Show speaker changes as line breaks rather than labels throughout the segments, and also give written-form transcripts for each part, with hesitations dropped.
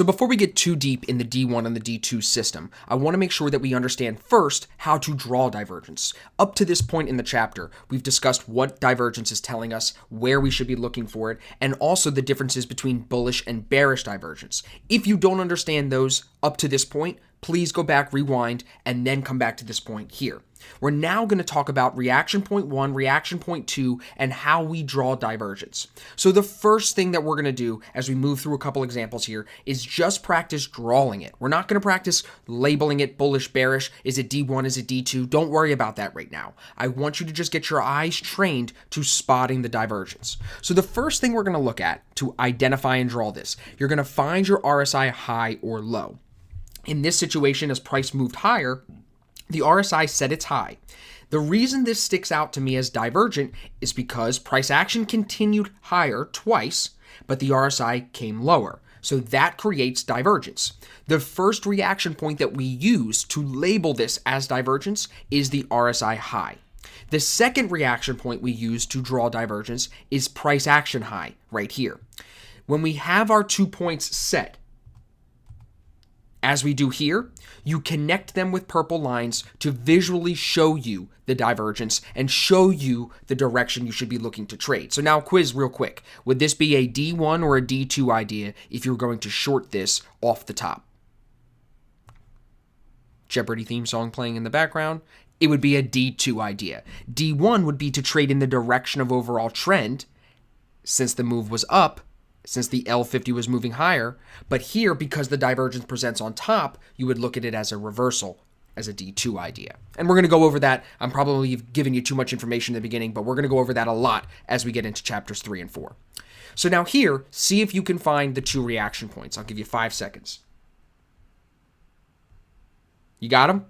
So before we get too deep in the D1 and the D2 system, I want to make sure that we understand first how to draw divergence. Up to this point in the chapter, we've discussed what divergence is telling us, where we should be looking for it, and also the differences between bullish and bearish divergence. If you don't understand those up to this point, please go back, rewind, and then come back to this point here. We're now going to talk about reaction point 1, reaction point 2, and how we draw divergence. So the first thing that we're going to do as we move through a couple examples here is just practice drawing it. We're not going to practice labeling it bullish, bearish. Is it D1? Is it D2? Don't worry about that right now. I want you to just get your eyes trained to spotting the divergence. So the first thing we're going to look at to identify and draw this, you're going to find your RSI high or low. In this situation, as price moved higher, the RSI set its high. The reason this sticks out to me as divergent is because price action continued higher twice, but the RSI came lower. So that creates divergence. The first reaction point that we use to label this as divergence is the RSI high. The second reaction point we use to draw divergence is price action high right here. When we have our 2 points set, as we do here, you connect them with purple lines to visually show you the divergence and show you the direction you should be looking to trade. So now quiz real quick. Would this be a D1 or a D2 idea if you were going to short this off the top? Jeopardy theme song playing in the background. It would be a D2 idea. D1 would be to trade in the direction of overall trend since the move was up, since the L50 was moving higher, but here, because the divergence presents on top, you would look at it as a reversal, as a D2 idea. And we're going to go over that. I'm probably giving you too much information in the beginning, but we're going to go over that a lot as we get into chapters 3 and 4. So now here, see if you can find the 2 reaction points. I'll give you 5 seconds. You got them?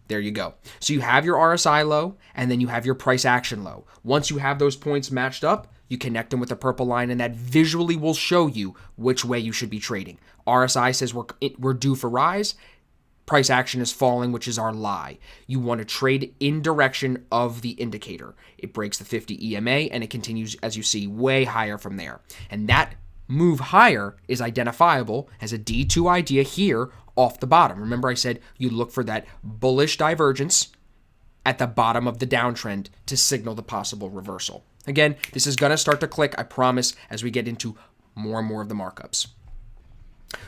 There you go. So you have your RSI low, and then you have your price action low. Once you have those points matched up, you connect them with a purple line, and that visually will show you which way you should be trading. RSI says we're due for rise. Price action is falling, which is our lie. You want to trade in direction of the indicator. It breaks the 50 EMA, and it continues, as you see, way higher from there. And that move higher is identifiable as a D2 idea here off the bottom. Remember I said you look for that bullish divergence at the bottom of the downtrend to signal the possible reversal. Again, this is going to start to click, I promise, as we get into more and more of the markups.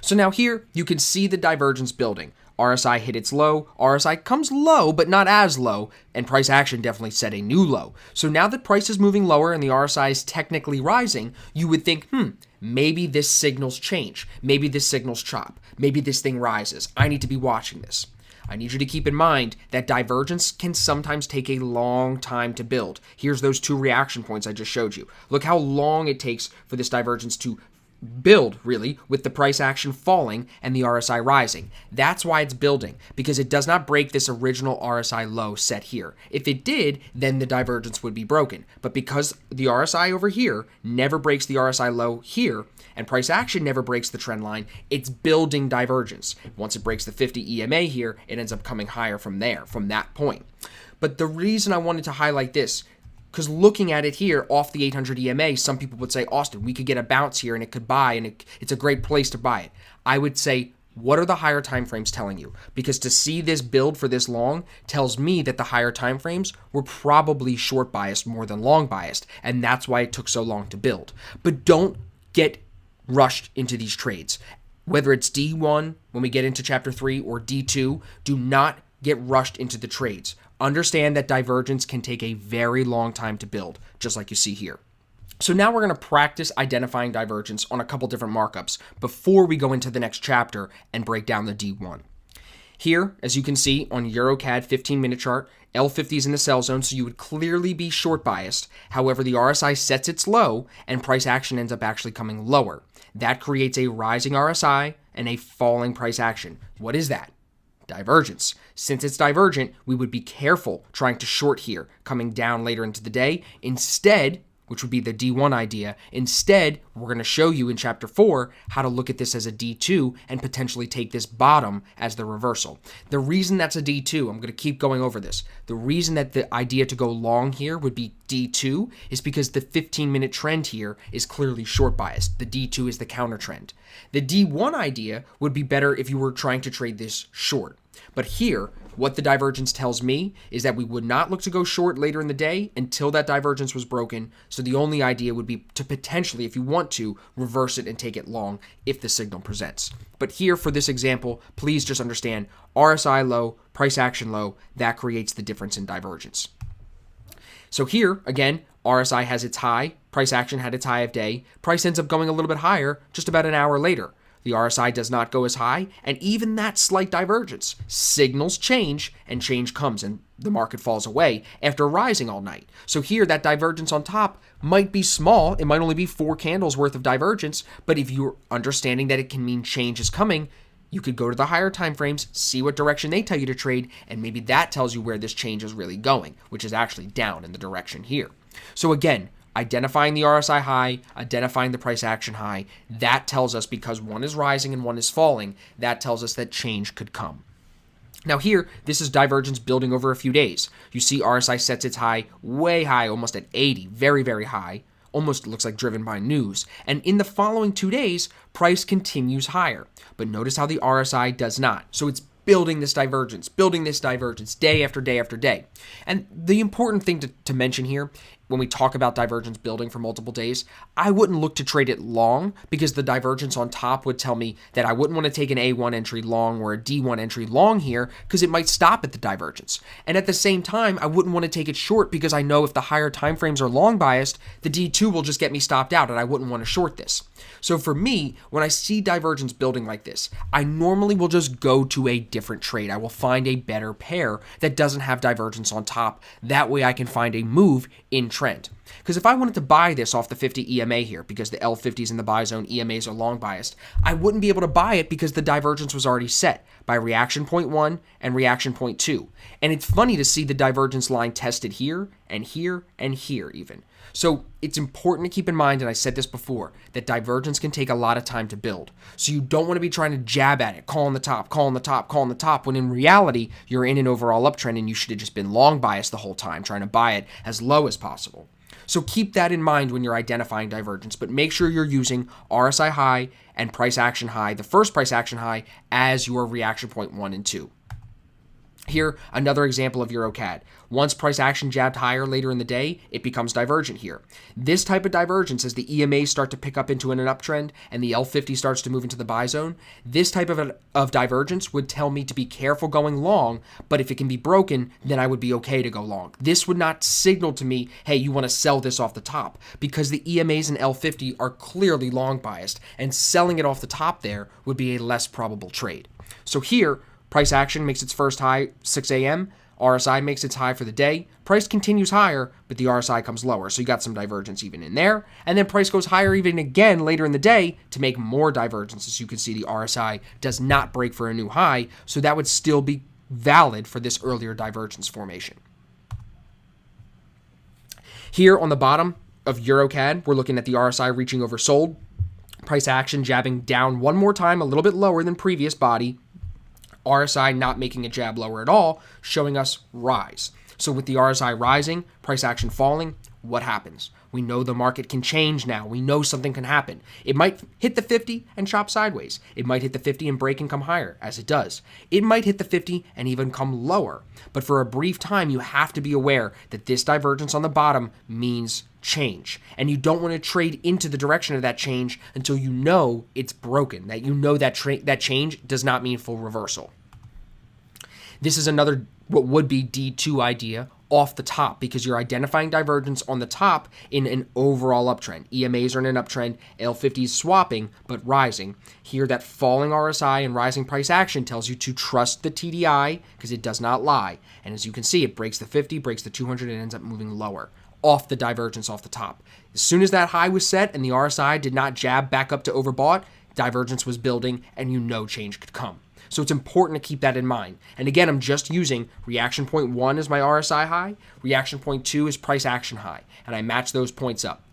So now here, you can see the divergence building. RSI hit its low, RSI comes low, but not as low, and price action definitely set a new low. So now that price is moving lower and the RSI is technically rising, you would think, maybe this signals change. Maybe this signals chop. Maybe this thing rises. I need to be watching this. I need you to keep in mind that divergence can sometimes take a long time to build. Here's those 2 reaction points I just showed you. Look how long it takes for this divergence to build, really, with the price action falling and the RSI rising. That's why it's building, because it does not break this original RSI low set here. If it did, then the divergence would be broken. But because the RSI over here never breaks the RSI low here, and price action never breaks the trend line, it's building divergence. Once it breaks the 50 EMA here, it ends up coming higher from there, from that point. But the reason I wanted to highlight this, because looking at it here off the 800 EMA, some people would say, Austin, we could get a bounce here and it could buy, and it's a great place to buy it. I would say, what are the higher time frames telling you? Because to see this build for this long tells me that the higher time frames were probably short biased more than long biased, and that's why it took so long to build. But don't get rushed into these trades. Whether it's D1 when we get into chapter 3 or D2, do not get rushed into the trades. Understand that divergence can take a very long time to build, just like you see here. So now we're going to practice identifying divergence on a couple different markups before we go into the next chapter and break down the D1. Here, as you can see on EuroCAD 15-minute chart, L50 is in the sell zone, so you would clearly be short biased. However, the RSI sets its low and price action ends up actually coming lower. That creates a rising RSI and a falling price action. What is that? Divergence. Since it's divergent, we would be careful trying to short here, coming down later into the day. Instead, which would be the D1 idea. Instead, we're going to show you in chapter 4 how to look at this as a D2 and potentially take this bottom as the reversal. The reason that's a D2, I'm going to keep going over this. The reason that the idea to go long here would be D2 is because the 15-minute trend here is clearly short biased. The D2 is the counter trend. The D1 idea would be better if you were trying to trade this short. But here, what the divergence tells me is that we would not look to go short later in the day until that divergence was broken. So the only idea would be to potentially, if you want to, reverse it and take it long if the signal presents. But here for this example, please just understand RSI low, price action low, that creates the difference in divergence. So here, again, RSI has its high, price action had its high of day, price ends up going a little bit higher just about an hour later. The RSI does not go as high, and even that slight divergence signals change, and change comes, and the market falls away after rising all night. So here, that divergence on top might be small. It might only be 4 candles worth of divergence, but if you're understanding that it can mean change is coming, you could go to the higher time frames, see what direction they tell you to trade, and maybe that tells you where this change is really going, which is actually down in the direction here. So again, identifying the RSI high, identifying the price action high, that tells us because one is rising and one is falling, that tells us that change could come. Now here, this is divergence building over a few days. You see RSI sets its high way high, almost at 80, very, very high, almost looks like driven by news. And in the following 2 days, price continues higher. But notice how the RSI does not. So it's building this divergence day after day after day. And the important thing to mention here, when we talk about divergence building for multiple days, I wouldn't look to trade it long because the divergence on top would tell me that I wouldn't want to take an A1 entry long or a D1 entry long here because it might stop at the divergence. And at the same time, I wouldn't want to take it short because I know if the higher time frames are long biased, the D2 will just get me stopped out and I wouldn't want to short this. So for me, when I see divergence building like this, I normally will just go to a different trade. I will find a better pair that doesn't have divergence on top. That way I can find a move in trend. Because if I wanted to buy this off the 50 EMA here, because the L50 is in the buy zone, EMAs are long biased, I wouldn't be able to buy it because the divergence was already set by reaction point 1 and reaction point 2. And it's funny to see the divergence line tested here and here and here even. So it's important to keep in mind, and I said this before, that divergence can take a lot of time to build. So you don't want to be trying to jab at it, call on the top, call on the top, call on the top, when in reality, you're in an overall uptrend and you should have just been long biased the whole time, trying to buy it as low as possible. So keep that in mind when you're identifying divergence, but make sure you're using RSI high and price action high, the first price action high, as your reaction point 1 and 2. Here, another example of EuroCAD. Once price action jabbed higher later in the day, it becomes divergent here. This type of divergence, as the EMAs start to pick up into an uptrend and the L50 starts to move into the buy zone, this type of divergence would tell me to be careful going long, but if it can be broken, then I would be okay to go long. This would not signal to me, hey, you want to sell this off the top, because the EMAs and L50 are clearly long biased, and selling it off the top there would be a less probable trade. So here, price action makes its first high 6 a.m., RSI makes its high for the day, price continues higher, but the RSI comes lower, so you got some divergence even in there, and then price goes higher even again later in the day to make more divergence. As you can see, the RSI does not break for a new high, so that would still be valid for this earlier divergence formation. Here on the bottom of EuroCAD, we're looking at the RSI reaching oversold, price action jabbing down one more time, a little bit lower than previous body, RSI not making a jab lower at all, showing us rise. So with the RSI rising, price action falling, what happens? We know the market can change now. We know something can happen. It might hit the 50 and chop sideways. It might hit the 50 and break and come higher, as it does. It might hit the 50 and even come lower. But for a brief time, you have to be aware that this divergence on the bottom means change. And you don't want to trade into the direction of that change until you know it's broken, that you know that that change does not mean full reversal. This is another what would be D2 idea off the top, because you're identifying divergence on the top in an overall uptrend. EMAs are in an uptrend, L50 is swapping but rising. Here, that falling RSI and rising price action tells you to trust the TDI because it does not lie. And as you can see, it breaks the 50, breaks the 200, and ends up moving lower off the divergence off the top. As soon as that high was set and the RSI did not jab back up to overbought, divergence was building and you know change could come. So it's important to keep that in mind. And again, I'm just using reaction point 1 as my RSI high, reaction point 2 is price action high, and I match those points up.